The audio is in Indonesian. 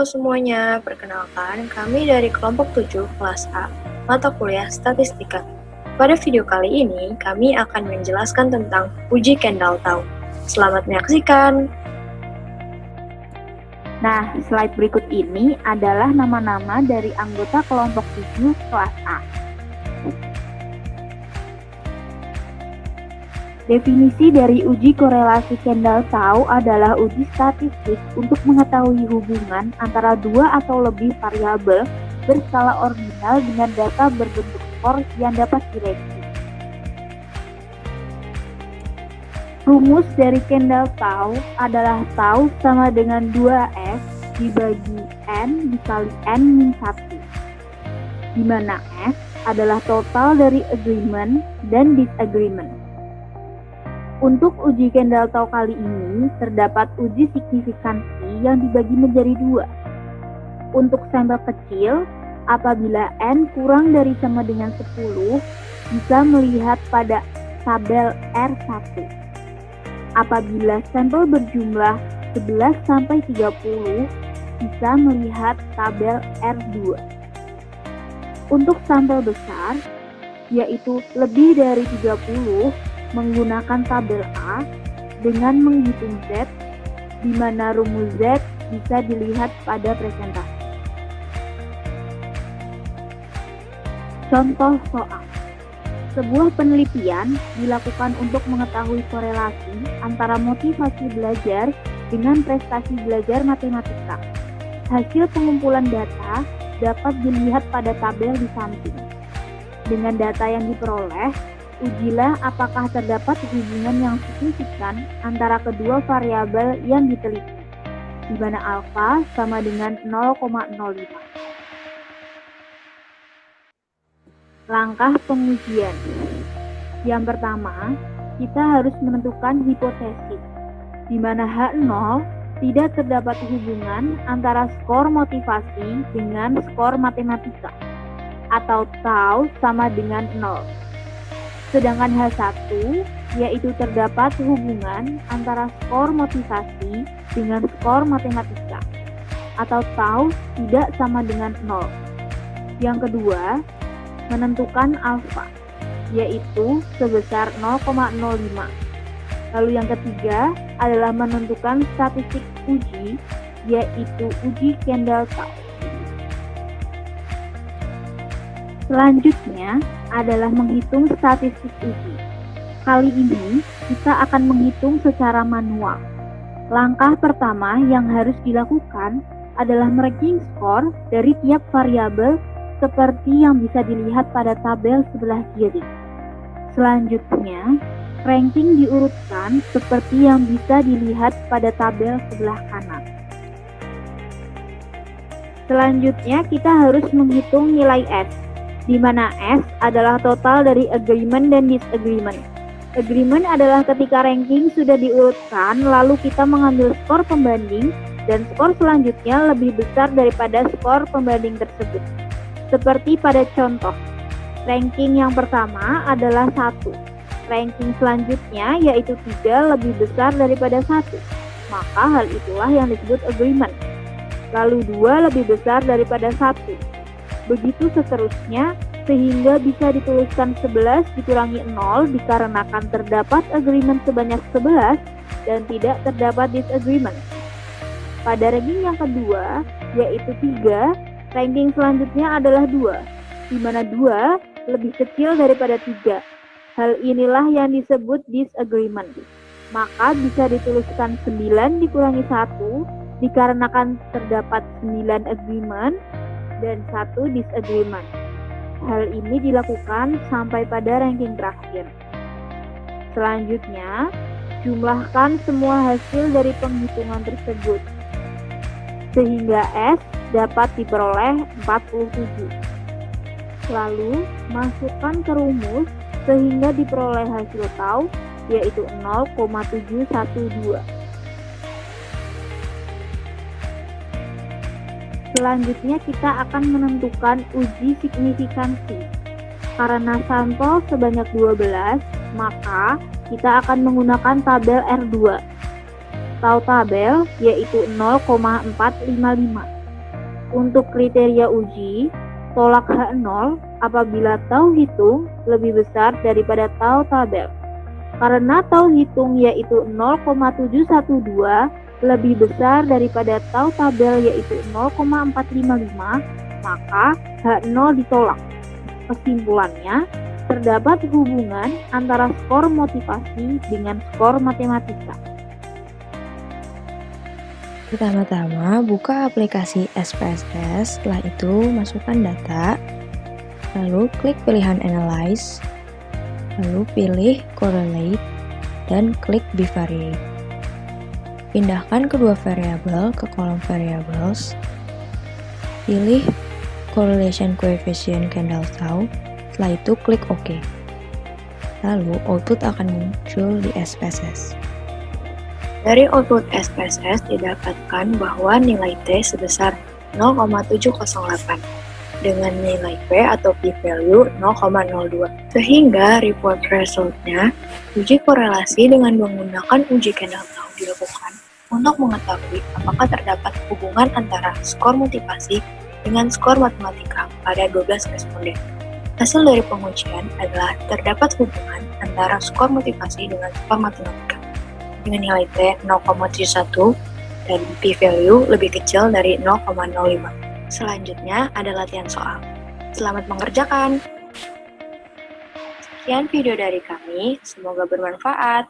semuanya, perkenalkan kami dari kelompok 7 kelas A, mata kuliah Statistika. Pada video kali ini, kami akan menjelaskan tentang uji Kendall-Taub. Selamat menyaksikan! Nah, slide berikut ini adalah nama-nama dari anggota kelompok 7 kelas A. Definisi dari uji korelasi Kendall-Taub adalah uji statistik untuk mengetahui hubungan antara dua atau lebih variabel berskala ordinal dengan data berbentuk skor yang dapat direvisi. Rumus dari Kendall-Taub adalah Taub sama dengan 2S dibagi N dikali N-1, di mana S adalah total dari agreement dan disagreement. Untuk uji Kendall-Taub kali ini, terdapat uji signifikansi yang dibagi menjadi dua. Untuk sampel kecil, apabila N kurang dari sama dengan 10, bisa melihat pada tabel R1. Apabila sampel berjumlah 11-30, bisa melihat tabel R2. Untuk sampel besar, yaitu lebih dari 30, menggunakan tabel A dengan menghitung Z, di mana rumus Z bisa dilihat pada presentasi. Contoh soal. Sebuah penelitian dilakukan untuk mengetahui korelasi antara motivasi belajar dengan prestasi belajar matematika. Hasil pengumpulan data dapat dilihat pada tabel di samping. Dengan data yang diperoleh, ujilah apakah terdapat hubungan yang signifikan antara kedua variabel yang diteliti, di mana alfa sama dengan 0,05. Langkah pengujian. Yang pertama, kita harus menentukan hipotesis, di mana H0 tidak terdapat hubungan antara skor motivasi dengan skor matematika, atau tau sama dengan 0. Sedangkan H1, yaitu terdapat hubungan antara skor motivasi dengan skor matematika, atau tau tidak sama dengan 0. Yang kedua, menentukan alfa, yaitu sebesar 0,05. Lalu yang ketiga adalah menentukan statistik uji, yaitu uji Kendall-Taub. Selanjutnya adalah menghitung statistik uji. Kali ini kita akan menghitung secara manual. Langkah pertama yang harus dilakukan adalah meranking skor dari tiap variabel seperti yang bisa dilihat pada tabel sebelah kiri. Selanjutnya, ranking diurutkan seperti yang bisa dilihat pada tabel sebelah kanan. Selanjutnya kita harus menghitung nilai S, di mana S adalah total dari agreement dan disagreement. Agreement adalah ketika ranking sudah diurutkan, lalu kita mengambil skor pembanding dan skor selanjutnya lebih besar daripada skor pembanding tersebut. Seperti pada contoh, ranking yang pertama adalah 1. Ranking selanjutnya yaitu 3 lebih besar daripada 1. Maka hal itulah yang disebut agreement. Lalu 2 lebih besar daripada 1. Begitu seterusnya, sehingga bisa dituliskan 11 dikurangi 0 dikarenakan terdapat agreement sebanyak 11 dan tidak terdapat disagreement. Pada ranking yang kedua, yaitu 3, ranking selanjutnya adalah 2, di mana 2 lebih kecil daripada 3. Hal inilah yang disebut disagreement. Maka bisa dituliskan 9 dikurangi 1 dikarenakan terdapat 9 agreement dan 1 disagreement. Hal ini dilakukan sampai pada ranking terakhir. Selanjutnya, jumlahkan semua hasil dari penghitungan tersebut, sehingga S dapat diperoleh 47. Lalu, masukkan ke rumus sehingga diperoleh hasil tau, yaitu 0,712. Selanjutnya kita akan menentukan uji signifikansi. Karena sampel sebanyak 12, maka kita akan menggunakan tabel R2. Tahu tabel yaitu 0,455. Untuk kriteria uji, tolak H0 apabila tau hitung lebih besar daripada tau tabel. Karena tau hitung yaitu 0,712 lebih besar daripada tau tabel yaitu 0,455, maka H0 ditolak. Kesimpulannya, terdapat hubungan antara skor motivasi dengan skor matematika. Pertama-tama, buka aplikasi SPSS, setelah itu masukkan data, lalu klik pilihan Analyze, lalu pilih Correlate, dan klik Bivariate. Pindahkan kedua variabel ke kolom Variables, pilih Correlation Coefficient Kendall Tau, setelah itu klik OK. Lalu output akan muncul di SPSS. Dari output SPSS didapatkan bahwa nilai T sebesar 0,708 dengan nilai P atau p-value 0,02. Sehingga report resultnya, uji korelasi dengan menggunakan uji Kendall-Tau dilakukan untuk mengetahui apakah terdapat hubungan antara skor motivasi dengan skor matematika pada 12 responden. Hasil dari pengujian adalah terdapat hubungan antara skor motivasi dengan skor matematika dengan nilai T 0,71 dan p-value lebih kecil dari 0,05. Selanjutnya ada latihan soal. Selamat mengerjakan! Sekian video dari kami, semoga bermanfaat.